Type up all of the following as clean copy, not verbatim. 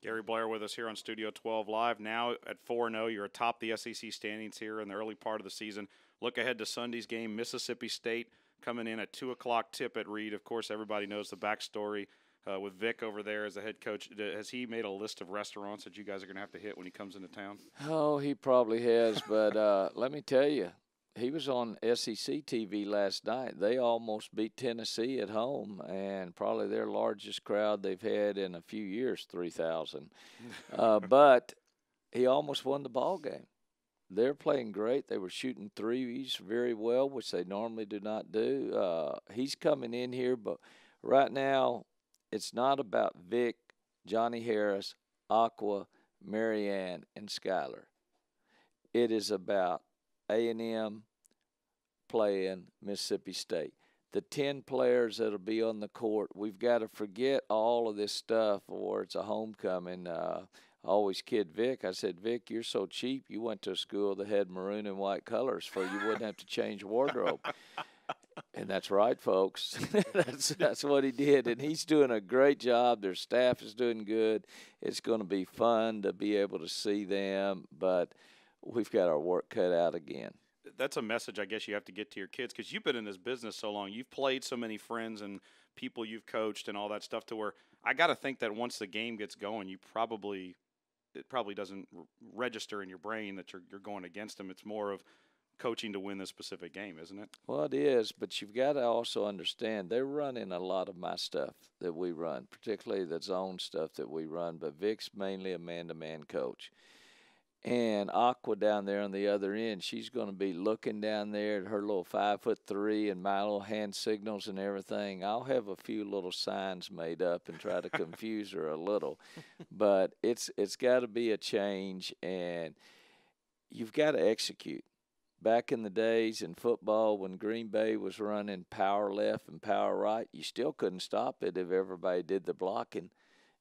Gary Blair with us here on Studio 12 Live. Now at 4-0, you're atop the SEC standings here in the early part of the season. Look ahead to Sunday's game, Mississippi State coming in at 2 o'clock tip at Reed. Of course, everybody knows the backstory with Vic over there as the head coach. Has he made a list of restaurants that you guys are going to have to hit when he comes into town? Oh, he probably has, but let me tell you, he was on SEC TV last night. They almost beat Tennessee at home, and probably their largest crowd they've had in a few years, 3,000. But he almost won the ball game. They're playing great. They were shooting threes very well, which they normally do not do. He's coming in here, but right now it's not about Vic, Johnny Harris, Aqua, Marianne, and Skyler. It is about A&M playing Mississippi State. The 10 players that'll be on the court, we've got to forget all of this stuff or it's a homecoming. I always kid Vic. I said, Vic, you're so cheap. You went to a school that had maroon and white colors so you wouldn't have to change wardrobe. And that's right, folks. that's what he did. And he's doing a great job. Their staff is doing good. It's going to be fun to be able to see them. But we've got our work cut out again. That's a message I guess you have to get to your kids because you've been in this business so long. You've played so many friends and people you've coached and all that stuff to where I got to think that once the game gets going, it probably doesn't register in your brain that you're going against them. It's more of coaching to win this specific game, isn't it? Well, it is, but you've got to also understand they're running a lot of my stuff that we run, particularly the zone stuff that we run, but Vic's mainly a man-to-man coach. And Aqua down there on the other end, she's going to be looking down there at her little 5'3" and my little hand signals and everything. I'll have a few little signs made up and try to confuse her a little. But it's got to be a change, and you've got to execute. Back in the days in football when Green Bay was running power left and power right, you still couldn't stop it if everybody did the blocking.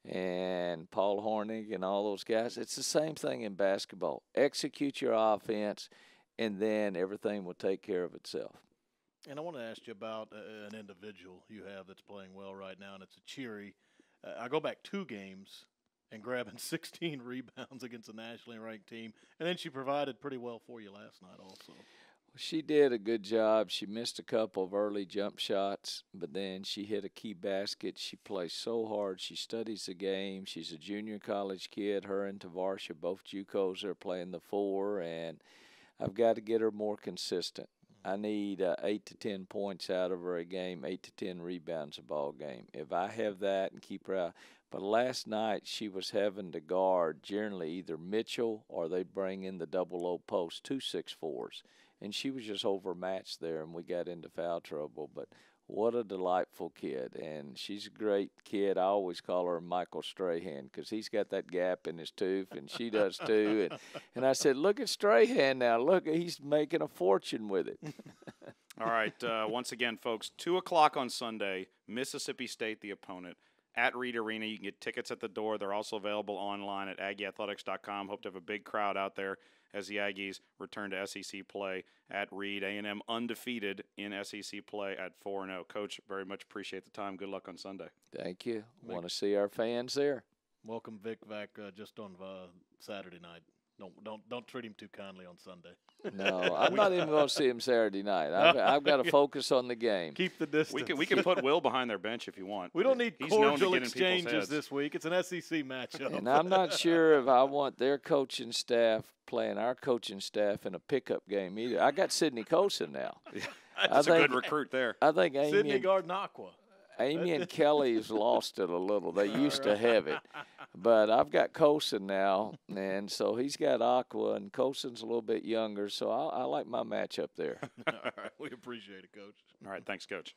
And Paul Hornig and all those guys, it's the same thing in basketball. Execute your offense, and then everything will take care of itself. And I want to ask you about an individual you have that's playing well right now, and it's a Cheery. I go back 2 games and grabbing 16 rebounds against a nationally ranked team, and then she provided pretty well for you last night also. She did a good job. She missed a couple of early jump shots, but then she hit a key basket. She plays so hard. She studies the game. She's a junior college kid. Her and Tavarsha, both JUCOs, are playing the 4, and I've got to get her more consistent. I need 8 to 10 points out of her a game, 8 to 10 rebounds a ball game. If I have that and keep her out. But last night she was having to guard generally either Mitchell or they bring in the double O post, 2 6'4s. And she was just overmatched there, and we got into foul trouble. But what a delightful kid. And she's a great kid. I always call her Michael Strahan because he's got that gap in his tooth, and she does too. And I said, look at Strahan now. Look, he's making a fortune with it. All right. Once again, folks, 2 o'clock on Sunday, Mississippi State, the opponent, at Reed Arena. You can get tickets at the door. They're also available online at AggieAthletics.com. Hope to have a big crowd out there as the Aggies return to SEC play at Reed. A&M undefeated in SEC play at 4-0. Coach, very much appreciate the time. Good luck on Sunday. Thank you. Want to see our fans there. Welcome Vic back just on Saturday night. Don't treat him too kindly on Sunday. No, I'm not even going to see him Saturday night. I've got to focus on the game. Keep the distance. We can put Will behind their bench if you want. We don't need cordial exchanges this week. It's an SEC matchup. And I'm not sure if I want their coaching staff playing our coaching staff in a pickup game either. I got Sidney Colson now. That's a good recruit there. I think Sidney guarding Aqua. Amy and Kelly's lost it a little. They used to have it. But I've got Colson now, and so he's got Aqua, and Colson's a little bit younger, so I like my matchup there. All right. We appreciate it, Coach. All right. Thanks, Coach.